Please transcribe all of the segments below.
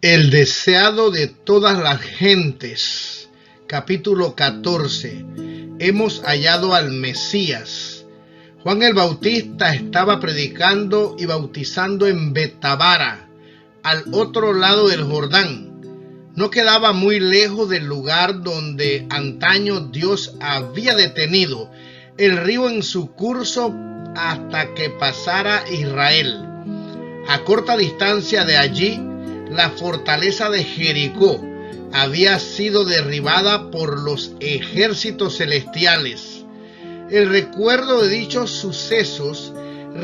El deseado de todas las gentes, capítulo 14. Hemos hallado al Mesías. Juan el Bautista estaba predicando y bautizando en Betábara, al otro lado del Jordán. No quedaba muy lejos del lugar donde antaño Dios había detenido el río en su curso hasta que pasara Israel. A corta distancia de allí, la fortaleza de Jericó había sido derribada por los ejércitos celestiales. El recuerdo de dichos sucesos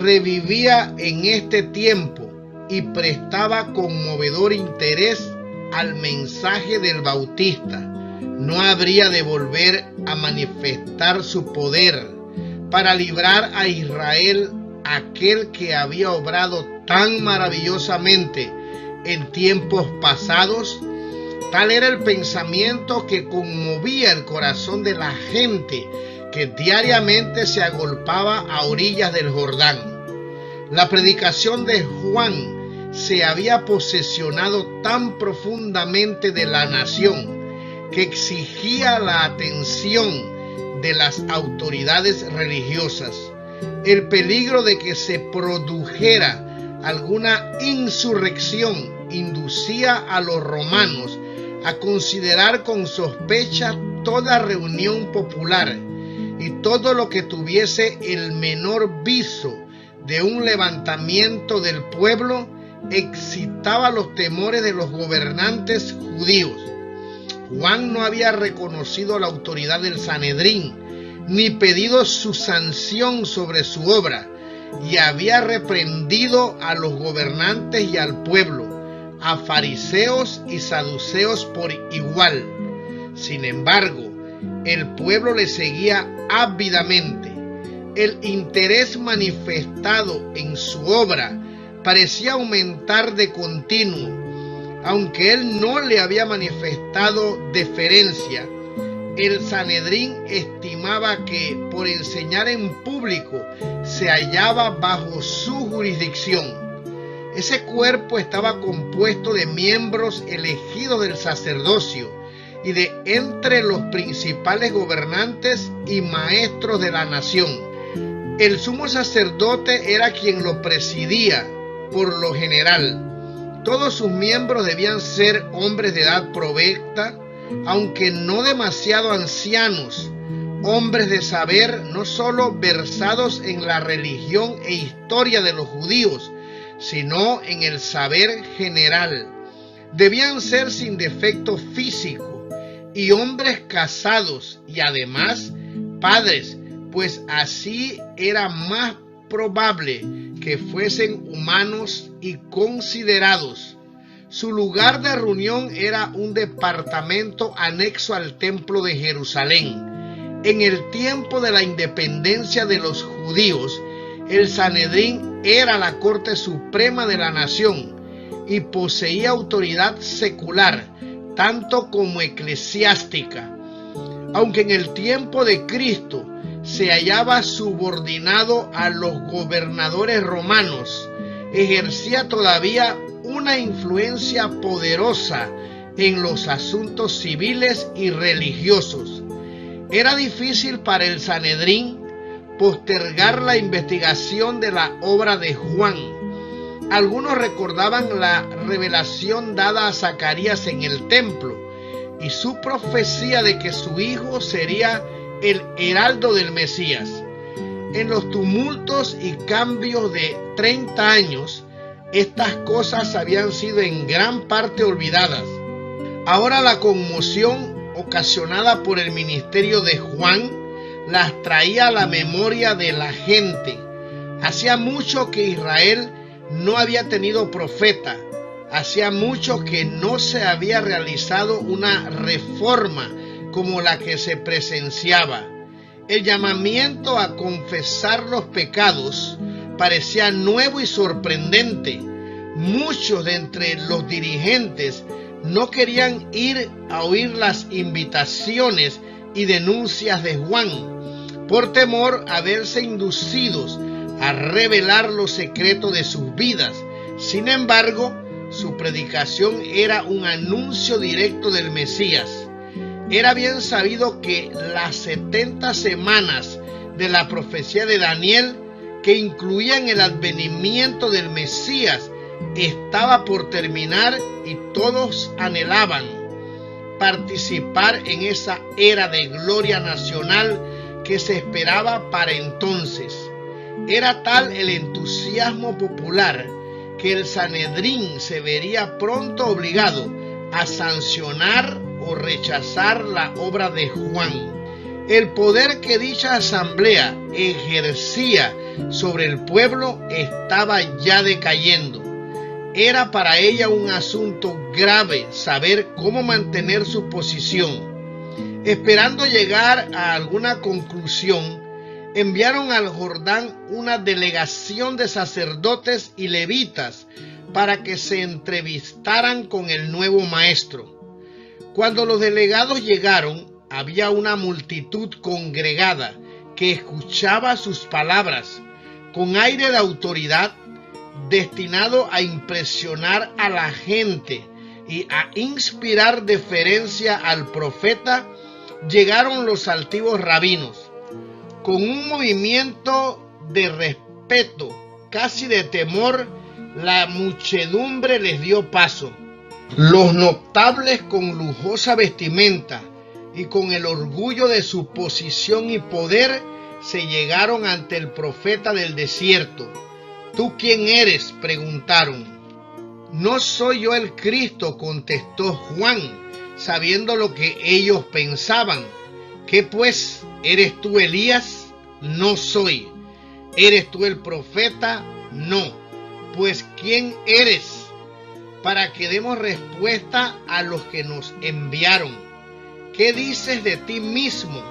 revivía en este tiempo y prestaba conmovedor interés al mensaje del Bautista. No habría de volver a manifestar su poder para librar a Israel, aquel que había obrado tan maravillosamente en tiempos pasados. Tal era el pensamiento que conmovía el corazón de la gente que diariamente se agolpaba a orillas del Jordán. La predicación de Juan se había posesionado tan profundamente de la nación que exigía la atención de las autoridades religiosas. El peligro de que se produjera alguna insurrección inducía a los romanos a considerar con sospecha toda reunión popular, y todo lo que tuviese el menor viso de un levantamiento del pueblo excitaba los temores de los gobernantes judíos. Juan no había reconocido la autoridad del Sanedrín ni pedido su sanción sobre su obra, y había reprendido a los gobernantes y al pueblo, a fariseos y saduceos por igual. Sin embargo, el pueblo le seguía ávidamente. El interés manifestado en su obra parecía aumentar de continuo. Aunque él no le había manifestado deferencia, el Sanedrín estimaba que por enseñar en público se hallaba bajo su jurisdicción. Ese cuerpo estaba compuesto de miembros elegidos del sacerdocio y de entre los principales gobernantes y maestros de la nación. El sumo sacerdote era quien lo presidía por lo general. Todos sus miembros debían ser hombres de edad provecta, aunque no demasiado ancianos, hombres de saber, no solo versados en la religión e historia de los judíos, sino en el saber general. Debían ser sin defecto físico y hombres casados y además padres, pues así era más probable que fuesen humanos y considerados. Su lugar de reunión era un departamento anexo al templo de Jerusalén. En el tiempo de la independencia de los judíos, el Sanedrín era la corte suprema de la nación y poseía autoridad secular, tanto como eclesiástica. Aunque en el tiempo de Cristo se hallaba subordinado a los gobernadores romanos, ejercía todavía una influencia poderosa en los asuntos civiles y religiosos. Era difícil para el Sanedrín postergar la investigación de la obra de Juan. Algunos recordaban la revelación dada a Zacarías en el templo y su profecía de que su hijo sería el heraldo del Mesías. En los tumultos y cambios de 30 años, estas cosas habían sido en gran parte olvidadas. Ahora la conmoción ocasionada por el ministerio de Juan las traía a la memoria de la gente. Hacía mucho que Israel no había tenido profeta. Hacía mucho que no se había realizado una reforma como la que se presenciaba. El llamamiento a confesar los pecados parecía nuevo y sorprendente. Muchos de entre los dirigentes no querían ir a oír las invitaciones y denuncias de Juan, por temor a verse inducidos a revelar los secretos de sus vidas. Sin embargo, su predicación era un anuncio directo del Mesías. Era bien sabido que las 70 semanas de la profecía de Daniel, que incluían el advenimiento del Mesías, estaba por terminar y todos anhelaban participar en esa era de gloria nacional que se esperaba para entonces. Era tal el entusiasmo popular que el Sanedrín se vería pronto obligado a sancionar o rechazar la obra de Juan. El poder que dicha asamblea ejercía sobre el pueblo estaba ya decayendo. Era para ella un asunto grave saber cómo mantener su posición. Esperando llegar a alguna conclusión, enviaron al Jordán una delegación de sacerdotes y levitas para que se entrevistaran con el nuevo maestro. Cuando los delegados llegaron, había una multitud congregada que escuchaba sus palabras con aire de autoridad, destinado a impresionar a la gente y a inspirar deferencia al profeta. Llegaron los altivos rabinos. Con un movimiento de respeto, casi de temor, la muchedumbre les dio paso. Los notables, con lujosa vestimenta y con el orgullo de su posición y poder, se llegaron ante el profeta del desierto. ¿Tú quién eres?, preguntaron. No soy yo el Cristo, contestó Juan, sabiendo lo que ellos pensaban. ¿Qué pues? ¿Eres tú Elías? No soy. ¿Eres tú el profeta? No. Pues ¿quién eres? Para que demos respuesta a los que nos enviaron. ¿Qué dices de ti mismo?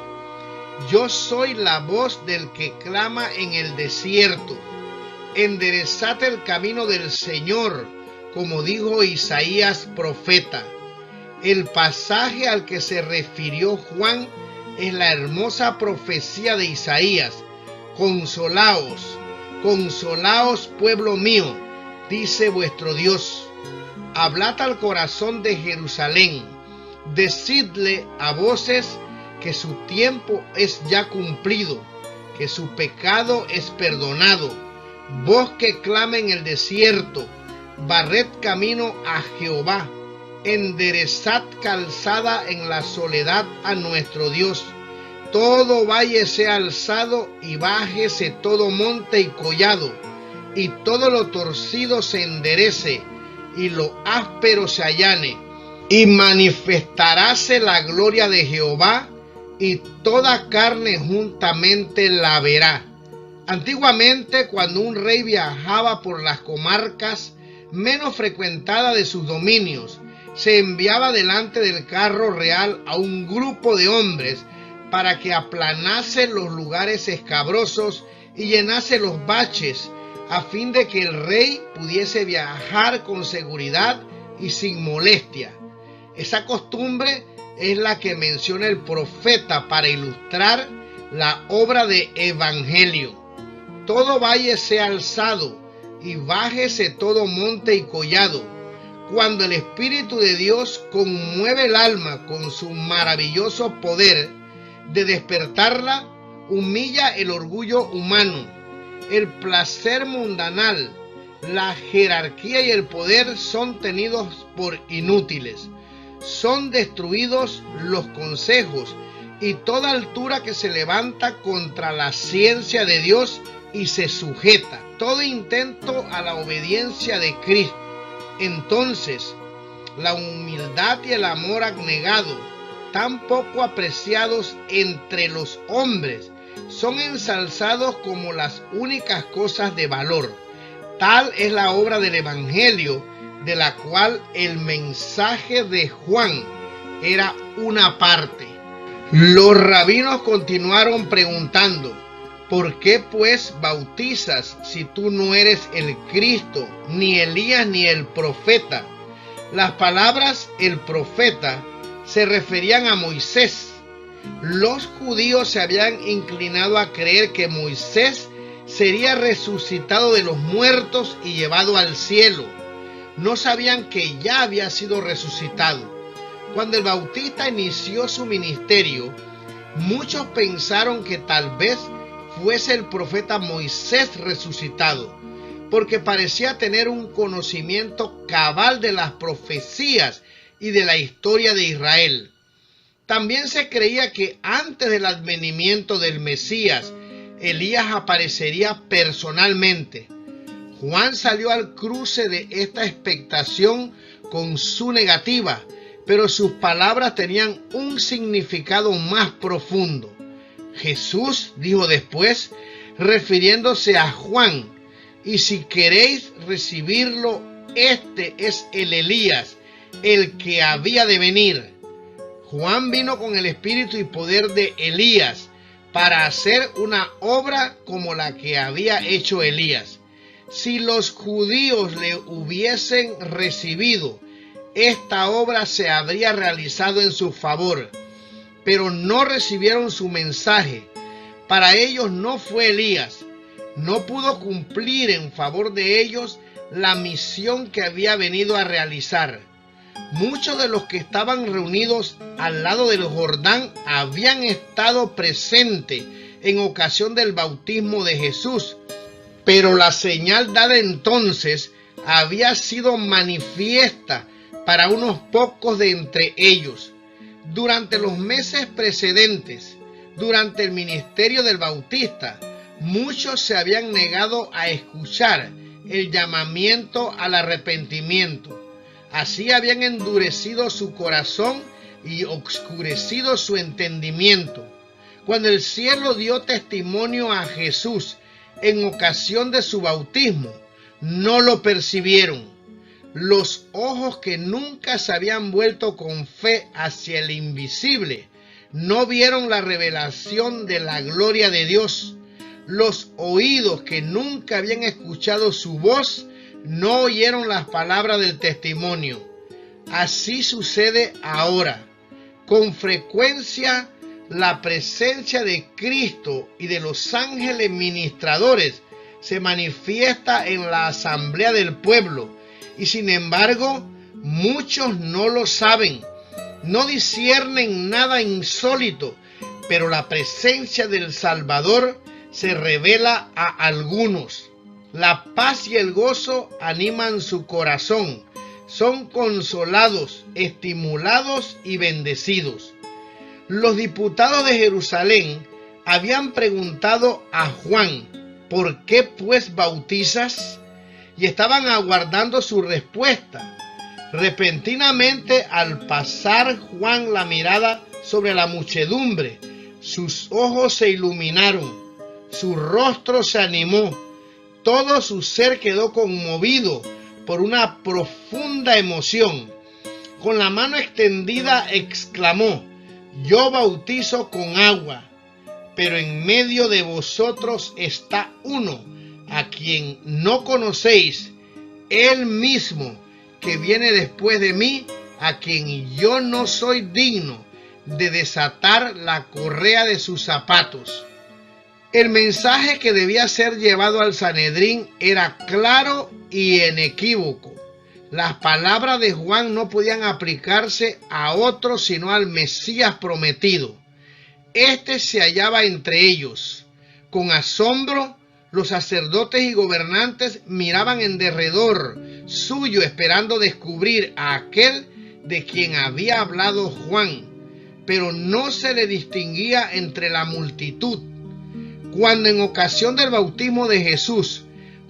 Yo soy la voz del que clama en el desierto. Enderezad el camino del Señor, como dijo Isaías profeta. El pasaje al que se refirió Juan es la hermosa profecía de Isaías. Consolaos, consolaos, pueblo mío, dice vuestro Dios. Hablad al corazón de Jerusalén, decidle a voces que su tiempo es ya cumplido, que su pecado es perdonado. Voz que clama en el desierto, barred camino a Jehová, enderezad calzada en la soledad a nuestro Dios. Todo valle sea alzado y bájese todo monte y collado, y todo lo torcido se enderece, y lo áspero se allane, y manifestaráse la gloria de Jehová, y toda carne juntamente la verá. Antiguamente, cuando un rey viajaba por las comarcas menos frecuentadas de sus dominios, se enviaba delante del carro real a un grupo de hombres para que aplanase los lugares escabrosos y llenase los baches, a fin de que el rey pudiese viajar con seguridad y sin molestia. Esa costumbre es la que menciona el profeta para ilustrar la obra de evangelio. Todo valle sea alzado y bájese todo monte y collado. Cuando el Espíritu de Dios conmueve el alma con su maravilloso poder de despertarla, humilla el orgullo humano, el placer mundanal, la jerarquía y el poder son tenidos por inútiles. Son destruidos los consejos y toda altura que se levanta contra la ciencia de Dios y se sujeta todo intento a la obediencia de Cristo. Entonces, la humildad y el amor abnegado, tan poco apreciados entre los hombres, son ensalzados como las únicas cosas de valor. Tal es la obra del Evangelio, de la cual el mensaje de Juan era una parte. Los rabinos continuaron preguntando: ¿por qué pues bautizas si tú no eres el Cristo, ni Elías, ni el profeta? Las palabras el profeta se referían a Moisés. Los judíos se habían inclinado a creer que Moisés sería resucitado de los muertos y llevado al cielo. no sabían que ya había sido resucitado. Cuando el Bautista inició su ministerio, muchos pensaron que tal vez fuese el profeta Moisés resucitado, porque parecía tener un conocimiento cabal de las profecías y de la historia de Israel. También se creía que antes del advenimiento del Mesías, Elías aparecería personalmente. Juan salió al cruce de esta expectación con su negativa, pero sus palabras tenían un significado más profundo. Jesús dijo después, refiriéndose a Juan: y si queréis recibirlo, este es el Elías, el que había de venir. Juan vino con el espíritu y poder de Elías para hacer una obra como la que había hecho Elías. Si los judíos le hubiesen recibido, esta obra se habría realizado en su favor, pero no recibieron su mensaje. Para ellos no fue Elías, no pudo cumplir en favor de ellos la misión que había venido a realizar. Muchos de los que estaban reunidos al lado del Jordán habían estado presentes en ocasión del bautismo de Jesús, pero la señal dada entonces había sido manifiesta para unos pocos de entre ellos. Durante los meses precedentes, durante el ministerio del Bautista, muchos se habían negado a escuchar el llamamiento al arrepentimiento. Así habían endurecido su corazón y oscurecido su entendimiento. Cuando el cielo dio testimonio a Jesús en ocasión de su bautismo, no lo percibieron. Los ojos que nunca se habían vuelto con fe hacia el invisible no vieron la revelación de la gloria de Dios. Los oídos que nunca habían escuchado su voz no oyeron las palabras del testimonio. Así sucede ahora. Con frecuencia, la presencia de Cristo y de los ángeles ministradores se manifiesta en la asamblea del pueblo, y sin embargo, muchos no lo saben, no disciernen nada insólito, pero la presencia del Salvador se revela a algunos. La paz y el gozo animan su corazón, son consolados, estimulados y bendecidos. Los diputados de Jerusalén habían preguntado a Juan: ¿por qué pues bautizas? Y estaban aguardando su respuesta. Repentinamente, al pasar Juan la mirada sobre la muchedumbre, sus ojos se iluminaron, su rostro se animó, todo su ser quedó conmovido por una profunda emoción. Con la mano extendida exclamó: yo bautizo con agua, pero en medio de vosotros está uno a quien no conocéis, él mismo que viene después de mí, a quien yo no soy digno de desatar la correa de sus zapatos. El mensaje que debía ser llevado al Sanedrín era claro y inequívoco. Las palabras de Juan no podían aplicarse a otro sino al Mesías prometido. Este se hallaba entre ellos. Con asombro, los sacerdotes y gobernantes miraban en derredor suyo, esperando descubrir a aquel de quien había hablado Juan, pero no se le distinguía entre la multitud. Cuando en ocasión del bautismo de Jesús,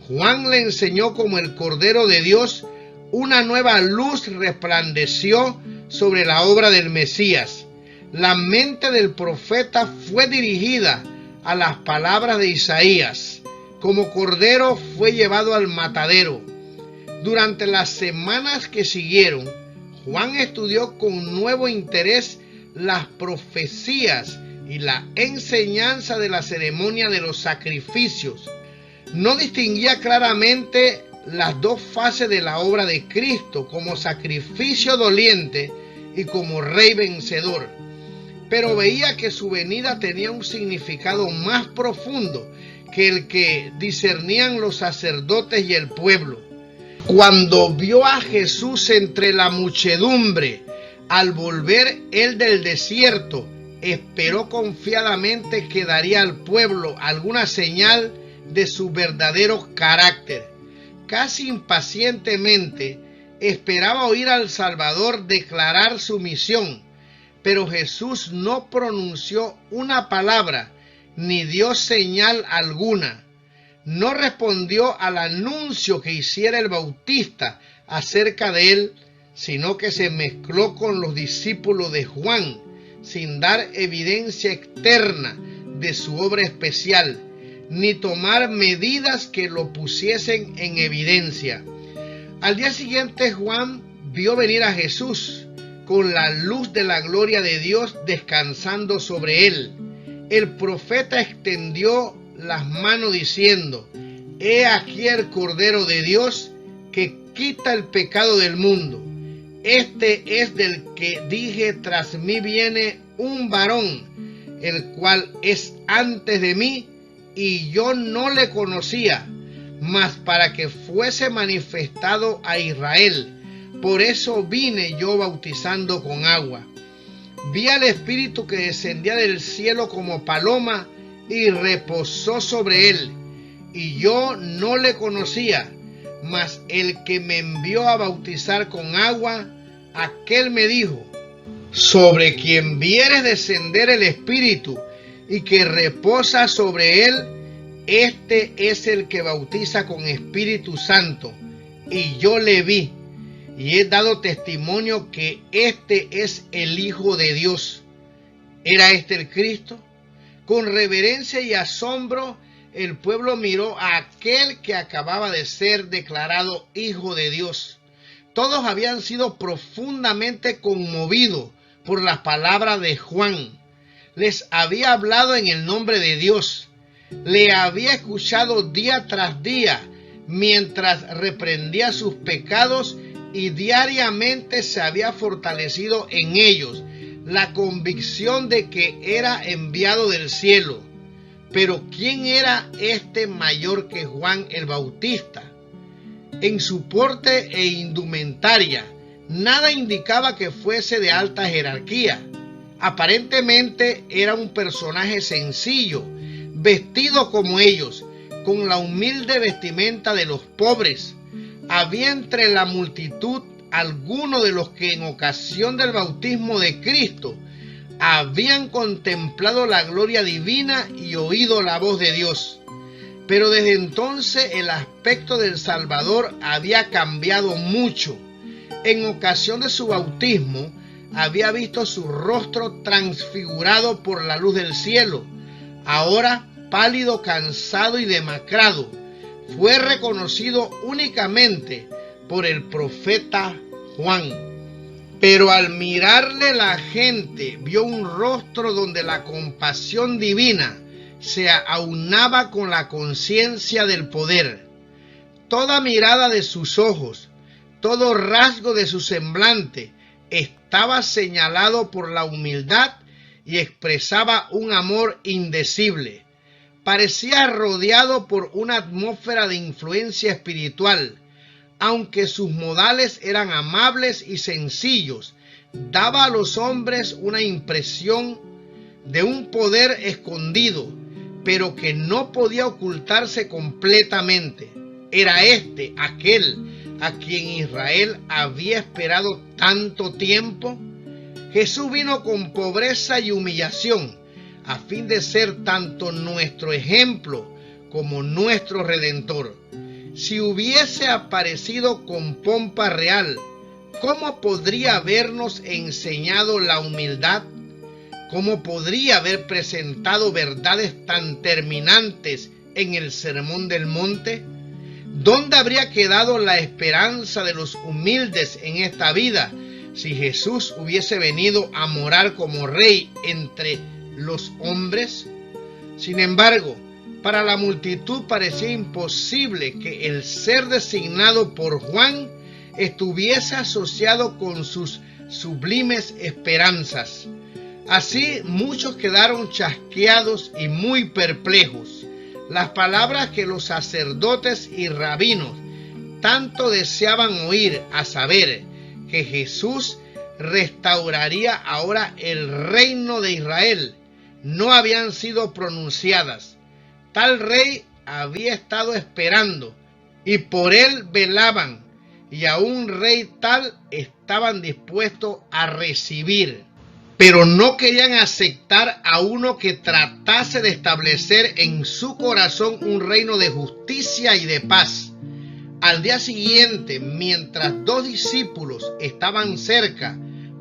Juan le enseñó como el Cordero de Dios, una nueva luz resplandeció sobre la obra del Mesías. La mente del profeta fue dirigida a las palabras de Isaías: como cordero fue llevado al matadero. Durante las semanas que siguieron, Juan estudió con nuevo interés las profecías y la enseñanza de la ceremonia de los sacrificios. No distinguía claramente las dos fases de la obra de Cristo, como sacrificio doliente y como rey vencedor, pero veía que su venida tenía un significado más profundo que el que discernían los sacerdotes y el pueblo. Cuando vio a Jesús entre la muchedumbre, al volver él del desierto, esperó confiadamente que daría al pueblo alguna señal de su verdadero carácter. Casi impacientemente esperaba oír al Salvador declarar su misión, pero Jesús no pronunció una palabra ni dio señal alguna. No respondió al anuncio que hiciera el Bautista acerca de él, sino que se mezcló con los discípulos de Juan, sin dar evidencia externa de su obra especial, ni tomar medidas que lo pusiesen en evidencia. Al día siguiente, Juan vio venir a Jesús con la luz de la gloria de Dios descansando sobre él. El profeta extendió las manos diciendo: He aquí el Cordero de Dios que quita el pecado del mundo. Este es del que dije: tras mí viene un varón, el cual es antes de mí, y yo no le conocía, mas para que fuese manifestado a Israel. Por eso vine yo bautizando con agua. Vi al Espíritu que descendía del cielo como paloma y reposó sobre él, y yo no le conocía, mas el que me envió a bautizar con agua, aquel me dijo: sobre quien vieres descender el Espíritu y que reposa sobre él, este es el que bautiza con Espíritu Santo. Y yo le vi, y he dado testimonio que este es el Hijo de Dios. ¿Era este el Cristo? Con reverencia y asombro, el pueblo miró a aquel que acababa de ser declarado Hijo de Dios. Todos habían sido profundamente conmovidos por las palabras de Juan. Les había hablado en el nombre de Dios. Le había escuchado día tras día mientras reprendía sus pecados, y diariamente se había fortalecido en ellos la convicción de que era enviado del cielo. Pero ¿quién era este mayor que Juan el Bautista? En su porte e indumentaria, nada indicaba que fuese de alta jerarquía. Aparentemente era un personaje sencillo, vestido como ellos, con la humilde vestimenta de los pobres. Había entre la multitud algunos de los que en ocasión del bautismo de Cristo habían contemplado la gloria divina y oído la voz de Dios. Pero desde entonces el aspecto del Salvador había cambiado mucho. En ocasión de su bautismo, había visto su rostro transfigurado por la luz del cielo. Ahora, pálido, cansado y demacrado, fue reconocido únicamente por el profeta Juan. Pero al mirarle la gente vio un rostro donde la compasión divina se aunaba con la conciencia del poder. Toda mirada de sus ojos, todo rasgo de su semblante estaba señalado por la humildad y expresaba un amor indecible. Parecía rodeado por una atmósfera de influencia espiritual. Aunque sus modales eran amables y sencillos, daba a los hombres una impresión de un poder escondido, pero que no podía ocultarse completamente. ¿Era este aquel a quien Israel había esperado tanto tiempo? Jesús vino con pobreza y humillación, a fin de ser tanto nuestro ejemplo como nuestro Redentor. Si hubiese aparecido con pompa real, ¿cómo podría habernos enseñado la humildad? ¿Cómo podría haber presentado verdades tan terminantes en el Sermón del Monte? ¿Dónde habría quedado la esperanza de los humildes en esta vida si Jesús hubiese venido a morar como rey entre los hombres? Sin embargo, para la multitud parecía imposible que el ser designado por Juan estuviese asociado con sus sublimes esperanzas. Así muchos quedaron chasqueados y muy perplejos. Las palabras que los sacerdotes y rabinos tanto deseaban oír, a saber, que Jesús restauraría ahora el reino de Israel, no habían sido pronunciadas. Tal rey había estado esperando, y por él velaban, y a un rey tal estaban dispuestos a recibir. Pero no querían aceptar a uno que tratase de establecer en su corazón un reino de justicia y de paz. Al día siguiente, mientras dos discípulos estaban cerca,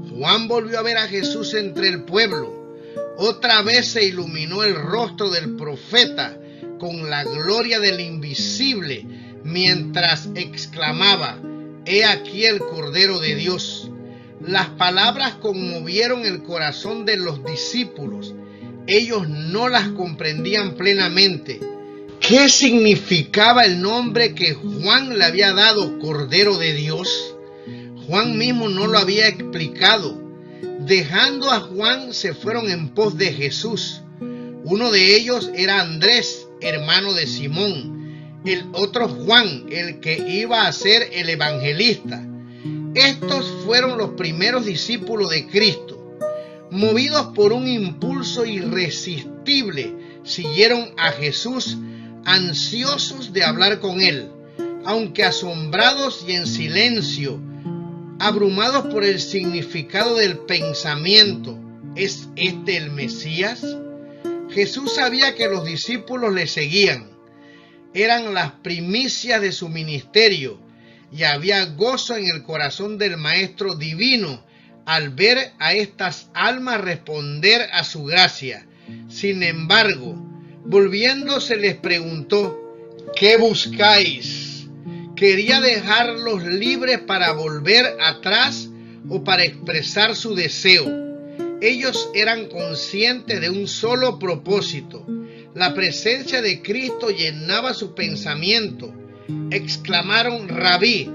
Juan volvió a ver a Jesús entre el pueblo. Otra vez se iluminó el rostro del profeta con la gloria del invisible, mientras exclamaba: «He aquí el Cordero de Dios». Las palabras conmovieron el corazón de los discípulos. Ellos no las comprendían plenamente. ¿Qué significaba el nombre que Juan le había dado, Cordero de Dios? Juan mismo no lo había explicado. Dejando a Juan, se fueron en pos de Jesús. Uno de ellos era Andrés, hermano de Simón. El otro Juan, el que iba a ser el evangelista. Estos fueron los primeros discípulos de Cristo. Movidos por un impulso irresistible, siguieron a Jesús, ansiosos de hablar con él, aunque asombrados y en silencio, abrumados por el significado del pensamiento. ¿Es este el Mesías? Jesús sabía que los discípulos le seguían. Eran las primicias de su ministerio, y había gozo en el corazón del Maestro Divino al ver a estas almas responder a su gracia. Sin embargo, volviéndose les preguntó: ¿qué buscáis? ¿Quería dejarlos libres para volver atrás o para expresar su deseo? Ellos eran conscientes de un solo propósito. La presencia de Cristo llenaba su pensamiento. Exclamaron: Rabí,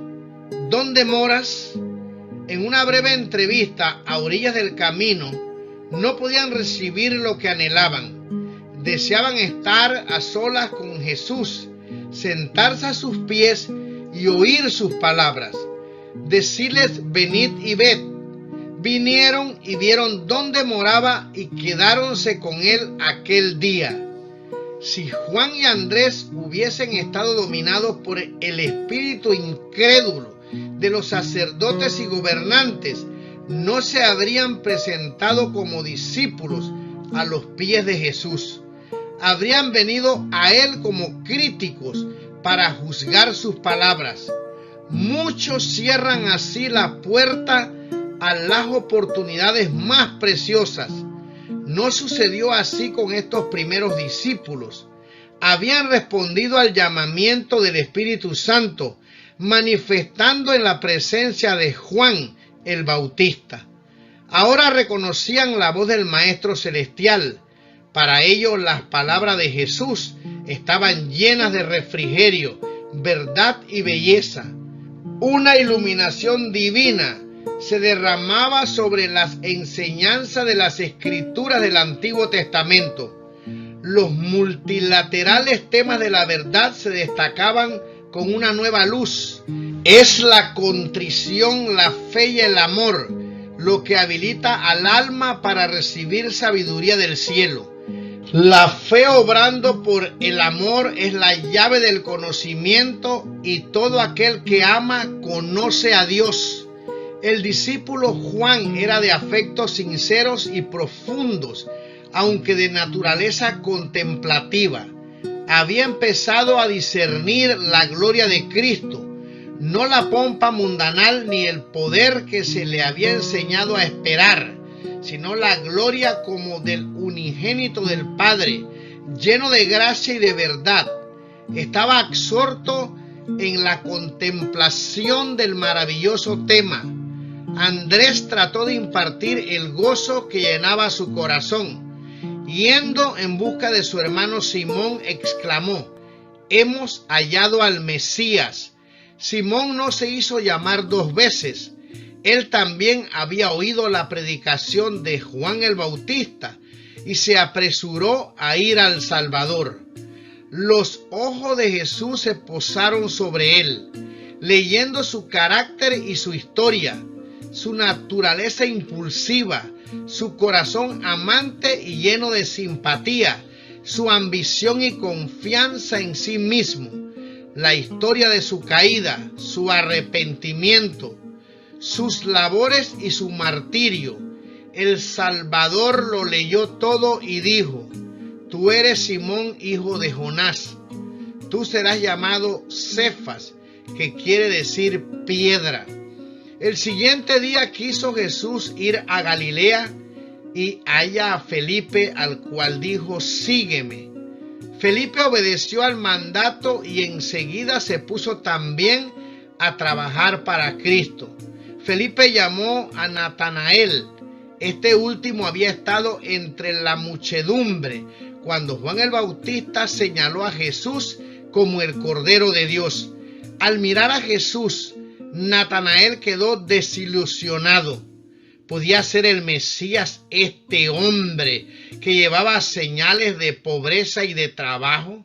¿dónde moras? En una breve entrevista a orillas del camino, no podían recibir lo que anhelaban. Deseaban estar a solas con Jesús, sentarse a sus pies y oír sus palabras. Decirles: venid y ved. Vinieron y vieron dónde moraba y quedáronse con él aquel día. Si Juan y Andrés hubiesen estado dominados por el espíritu incrédulo de los sacerdotes y gobernantes, no se habrían presentado como discípulos a los pies de Jesús. Habrían venido a él como críticos para juzgar sus palabras. Muchos cierran así la puerta a las oportunidades más preciosas. No sucedió así con estos primeros discípulos. Habían respondido al llamamiento del Espíritu Santo, manifestando en la presencia de Juan el Bautista. Ahora reconocían la voz del Maestro Celestial. Para ellos las palabras de Jesús estaban llenas de refrigerio, verdad y belleza. Una iluminación divina se derramaba sobre las enseñanzas de las Escrituras del Antiguo Testamento. Los multilaterales temas de la verdad se destacaban con una nueva luz. Es la contrición, la fe y el amor lo que habilita al alma para recibir sabiduría del cielo. La fe obrando por el amor es la llave del conocimiento, y todo aquel que ama conoce a Dios. El discípulo Juan era de afectos sinceros y profundos, aunque de naturaleza contemplativa. Había empezado a discernir la gloria de Cristo, no la pompa mundanal ni el poder que se le había enseñado a esperar, sino la gloria como del unigénito del Padre, lleno de gracia y de verdad. Estaba absorto en la contemplación del maravilloso tema. Andrés trató de impartir el gozo que llenaba su corazón. Yendo en busca de su hermano Simón, exclamó: «Hemos hallado al Mesías». Simón no se hizo llamar dos veces. Él también había oído la predicación de Juan el Bautista y se apresuró a ir al Salvador. Los ojos de Jesús se posaron sobre él. leyendo su carácter y su historia, su naturaleza impulsiva, su corazón amante y lleno de simpatía, su ambición y confianza en sí mismo, la historia de su caída, su arrepentimiento, sus labores y su martirio. El Salvador lo leyó todo y dijo: tú eres Simón, hijo de Jonás, tú serás llamado Cefas, que quiere decir piedra. El siguiente día quiso Jesús ir a Galilea y halla a Felipe, al cual dijo: sígueme. Felipe obedeció al mandato y enseguida se puso también a trabajar para Cristo. Felipe llamó a Natanael. Este último había estado entre la muchedumbre cuando Juan el Bautista señaló a Jesús como el Cordero de Dios. Al mirar a Jesús, Natanael quedó desilusionado. ¿Podía ser el Mesías este hombre que llevaba señales de pobreza y de trabajo?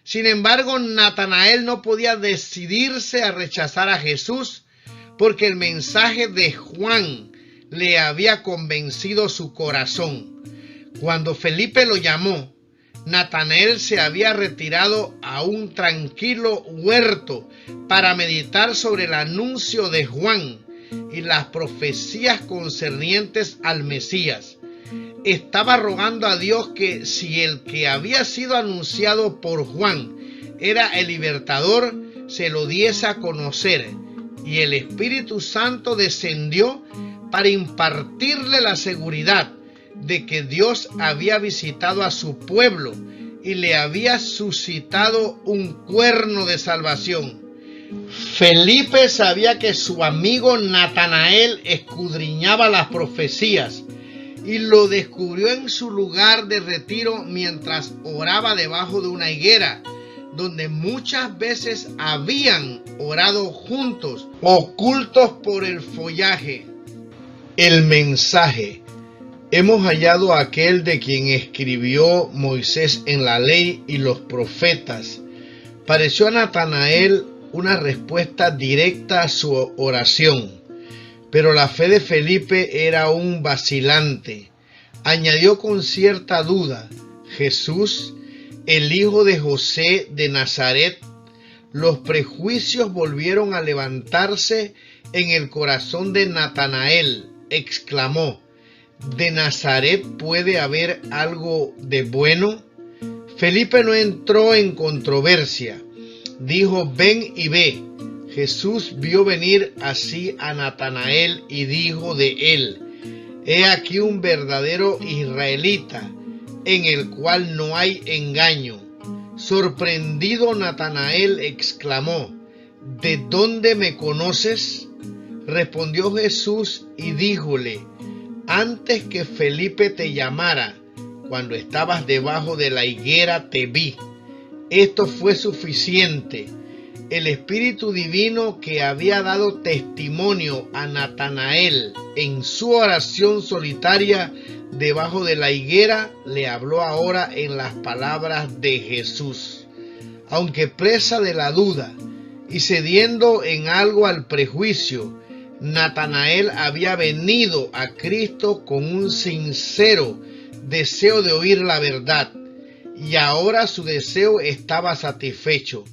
Sin embargo, Natanael no podía decidirse a rechazar a Jesús porque el mensaje de Juan le había convencido su corazón. Cuando Felipe lo llamó, Natanael se había retirado a un tranquilo huerto para meditar sobre el anuncio de Juan y las profecías concernientes al Mesías. Estaba rogando a Dios que si el que había sido anunciado por Juan era el libertador, se lo diese a conocer, y el Espíritu Santo descendió para impartirle la seguridad de que Dios había visitado a su pueblo y le había suscitado un cuerno de salvación. Felipe sabía que su amigo Natanael escudriñaba las profecías y lo descubrió en su lugar de retiro mientras oraba debajo de una higuera, donde muchas veces habían orado juntos, ocultos por el follaje. El mensaje: hemos hallado a aquel de quien escribió Moisés en la ley y los profetas. Pareció a Natanael una respuesta directa a su oración, pero la fe de Felipe era aún vacilante. Añadió con cierta duda: Jesús, el hijo de José de Nazaret. Los prejuicios volvieron a levantarse en el corazón de Natanael. Exclamó: ¿de Nazaret puede haber algo de bueno? Felipe no entró en controversia. Dijo: ven y ve. Jesús vio venir así a Natanael y dijo de él: he aquí un verdadero israelita, en el cual no hay engaño. Sorprendido, Natanael exclamó: ¿de dónde me conoces? Respondió Jesús y díjole: antes que Felipe te llamara, cuando estabas debajo de la higuera te vi. Esto fue suficiente. El Espíritu Divino que había dado testimonio a Natanael en su oración solitaria debajo de la higuera, le habló ahora en las palabras de Jesús. Aunque presa de la duda y cediendo en algo al prejuicio, Natanael había venido a Cristo con un sincero deseo de oír la verdad, y ahora su deseo estaba satisfecho.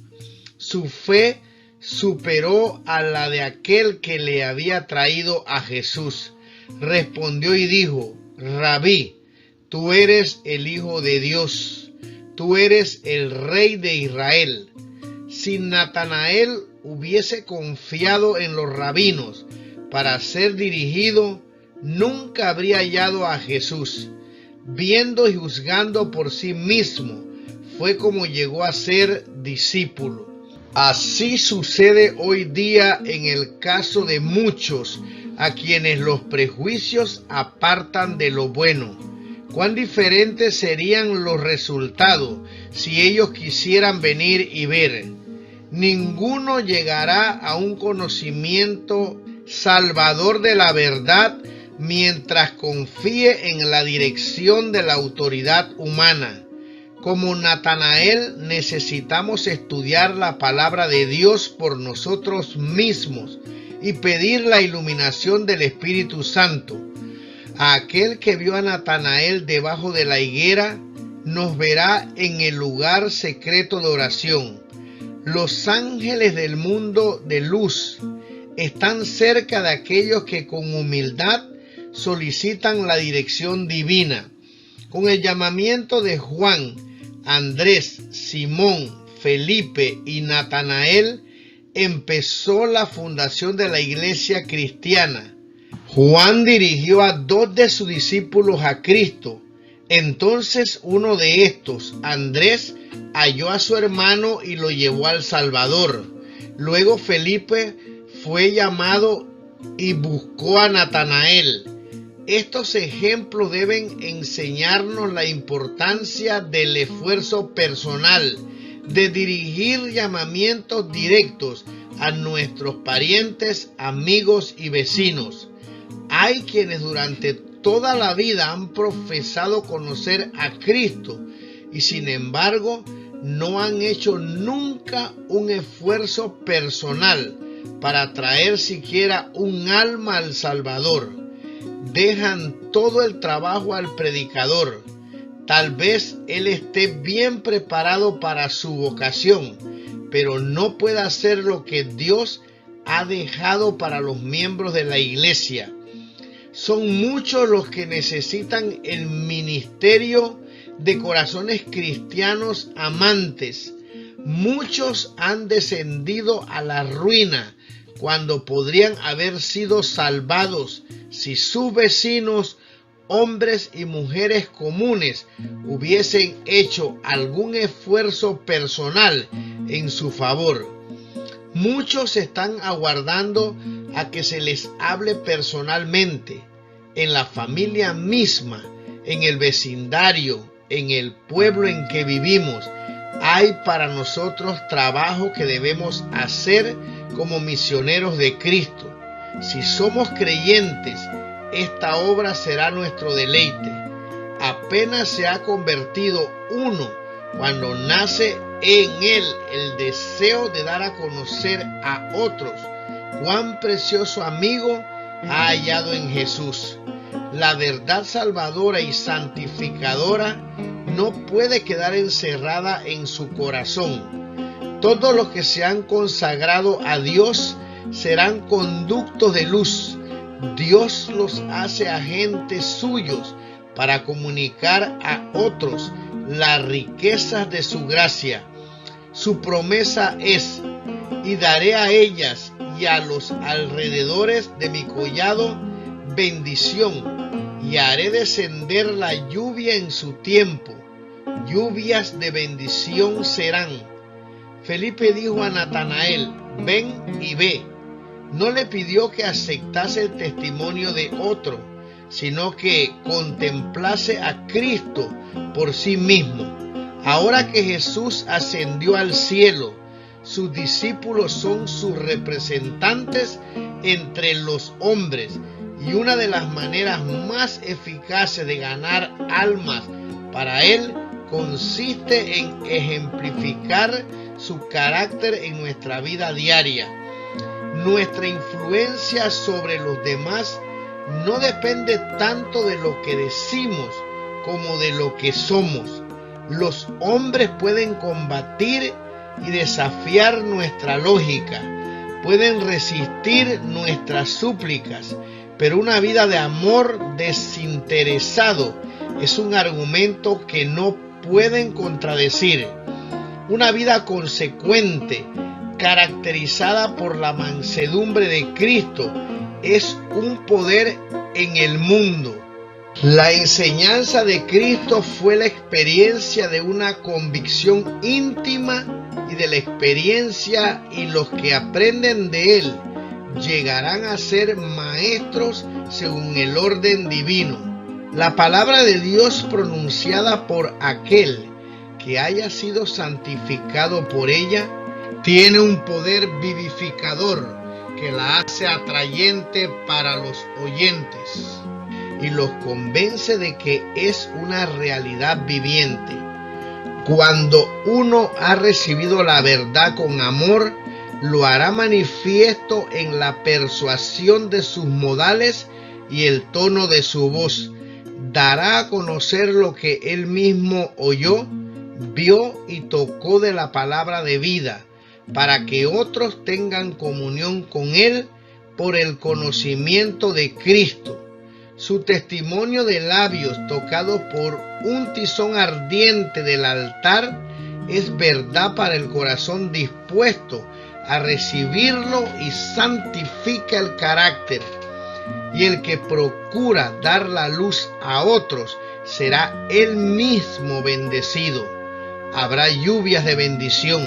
Su fe superó a la de aquel que le había traído a Jesús. Respondió y dijo: Rabí, tú eres el Hijo de Dios, tú eres el Rey de Israel. Si Natanael hubiese confiado en los rabinos para ser dirigido, nunca habría hallado a Jesús. Viendo y juzgando por sí mismo, fue como llegó a ser discípulo. Así sucede hoy día en el caso de muchos a quienes los prejuicios apartan de lo bueno. Cuán diferentes serían los resultados si ellos quisieran venir y ver. Ninguno llegará a un conocimiento salvador de la verdad mientras confíe en la dirección de la autoridad humana. Como Natanael, necesitamos estudiar la palabra de Dios por nosotros mismos y pedir la iluminación del Espíritu Santo. A aquel que vio a Natanael debajo de la higuera, nos verá en el lugar secreto de oración. Los ángeles del mundo de luz están cerca de aquellos que con humildad solicitan la dirección divina. Con el llamamiento de Juan, Andrés, Simón, Felipe y Natanael, empezó la fundación de la iglesia cristiana. Juan dirigió a 2 de sus discípulos a Cristo. Entonces uno de estos, Andrés, halló a su hermano y lo llevó al Salvador. Luego Felipe fue llamado y buscó a Natanael. Estos ejemplos deben enseñarnos la importancia del esfuerzo personal, de dirigir llamamientos directos a nuestros parientes, amigos y vecinos. Hay quienes durante toda la vida han profesado conocer a Cristo y sin embargo no han hecho nunca un esfuerzo personal para traer siquiera un alma al Salvador. Dejan todo el trabajo al predicador. Tal vez él esté bien preparado para su vocación, pero no puede hacer lo que Dios ha dejado para los miembros de la iglesia. Son muchos los que necesitan el ministerio de corazones cristianos amantes. Muchos han descendido a la ruina cuando podrían haber sido salvados si sus vecinos, hombres y mujeres comunes, hubiesen hecho algún esfuerzo personal en su favor. Muchos están aguardando a que se les hable personalmente, en la familia misma, en el vecindario, en el pueblo en que vivimos. Hay para nosotros trabajo que debemos hacer como misioneros de Cristo. Si somos creyentes, esta obra será nuestro deleite. Apenas se ha convertido uno cuando nace en él el deseo de dar a conocer a otros cuán precioso amigo ha hallado en Jesús. La verdad salvadora y santificadora no puede quedar encerrada en su corazón. Todos los que se han consagrado a Dios serán conductos de luz. Dios los hace agentes suyos para comunicar a otros las riquezas de su gracia. Su promesa es: y daré a ellas y a los alrededores de mi collado bendición, y haré descender la lluvia en su tiempo. Lluvias de bendición serán. Felipe dijo a Natanael: ven y ve. No le pidió que aceptase el testimonio de otro, sino que contemplase a Cristo por sí mismo. Ahora que Jesús ascendió al cielo, sus discípulos son sus representantes entre los hombres, y una de las maneras más eficaces de ganar almas para Él consiste en ejemplificar su carácter en nuestra vida diaria. Nuestra influencia sobre los demás no depende tanto de lo que decimos como de lo que somos. Los hombres pueden combatir y desafiar nuestra lógica, pueden resistir nuestras súplicas, pero una vida de amor desinteresado es un argumento que no pueden contradecir. Una vida consecuente, caracterizada por la mansedumbre de Cristo, es un poder en el mundo. La enseñanza de Cristo fue la experiencia de una convicción íntima y de la experiencia, y los que aprenden de Él llegarán a ser maestros según el orden divino. La palabra de Dios pronunciada por aquel que haya sido santificado por ella tiene un poder vivificador que la hace atrayente para los oyentes y los convence de que es una realidad viviente. Cuando uno ha recibido la verdad con amor, lo hará manifiesto en la persuasión de sus modales y el tono de su voz. Dará a conocer lo que él mismo oyó, vio y tocó de la palabra de vida, para que otros tengan comunión con él por el conocimiento de Cristo. Su testimonio de labios tocados por un tizón ardiente del altar es verdad para el corazón dispuesto a recibirlo y santifica el carácter. Y el que procura dar la luz a otros será él mismo bendecido. Habrá lluvias de bendición.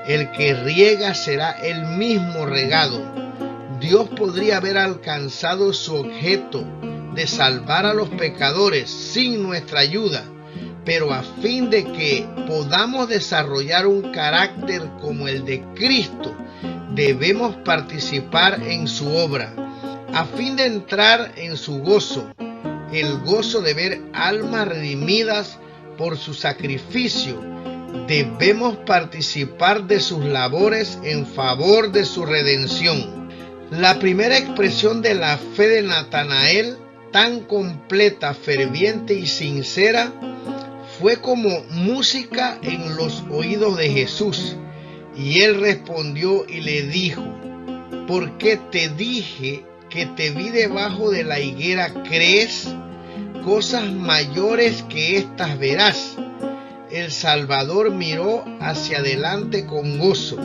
El que riega será él mismo regado. Dios podría haber alcanzado su objeto de salvar a los pecadores sin nuestra ayuda, pero a fin de que podamos desarrollar un carácter como el de Cristo, debemos participar en su obra, a fin de entrar en su gozo, el gozo de ver almas redimidas por su sacrificio. Debemos participar de sus labores en favor de su redención. La primera expresión de la fe de Natanael, tan completa, ferviente y sincera, fue como música en los oídos de Jesús. Y él respondió y le dijo: ¿por qué te dije que te vi debajo de la higuera crees? Cosas mayores que estas verás. El Salvador miró hacia adelante con gozo,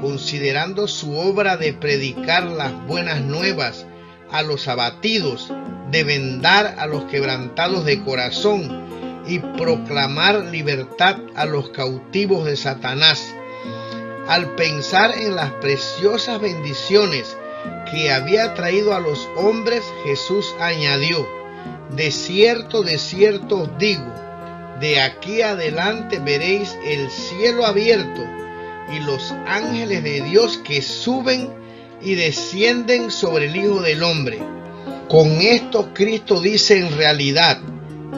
considerando su obra de predicar las buenas nuevas a los abatidos, de vendar a los quebrantados de corazón y proclamar libertad a los cautivos de Satanás. Al pensar en las preciosas bendiciones que había traído a los hombres, Jesús añadió: de cierto os digo, de aquí adelante veréis el cielo abierto y los ángeles de Dios que suben y descienden sobre el Hijo del Hombre. Con esto Cristo dice en realidad: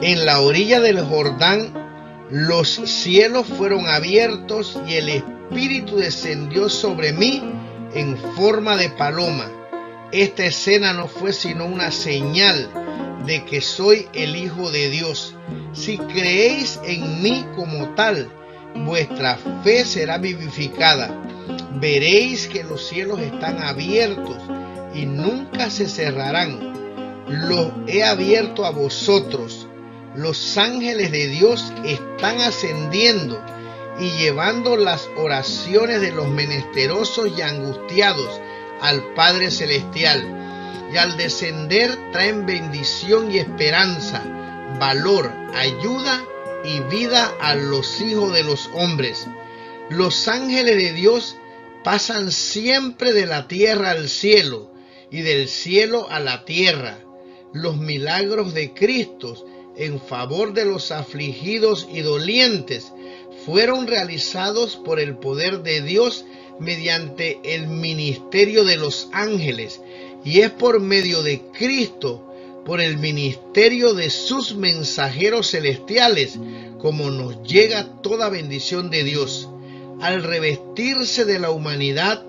en la orilla del Jordán los cielos fueron abiertos y el Espíritu descendió sobre mí en forma de paloma. Esta escena no fue sino una señal de que soy el Hijo de Dios. Si creéis en mí como tal, vuestra fe será vivificada. Veréis que los cielos están abiertos y nunca se cerrarán. Los he abierto a vosotros. Los ángeles de Dios están ascendiendo y llevando las oraciones de los menesterosos y angustiados al Padre Celestial. Y al descender traen bendición y esperanza, valor, ayuda y vida a los hijos de los hombres. Los ángeles de Dios pasan siempre de la tierra al cielo y del cielo a la tierra. Los milagros de Cristo en favor de los afligidos y dolientes fueron realizados por el poder de Dios mediante el ministerio de los ángeles, y es por medio de Cristo, por el ministerio de sus mensajeros celestiales, como nos llega toda bendición de Dios. Al revestirse de la humanidad,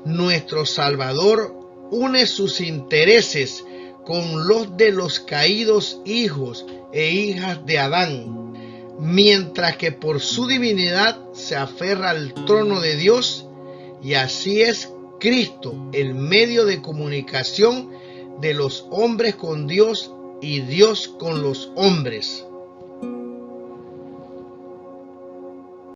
nuestro Salvador une sus intereses con los de los caídos hijos e hijas de Adán, mientras que por su divinidad se aferra al trono de Dios, y así es Cristo el medio de comunicación de los hombres con Dios y Dios con los hombres.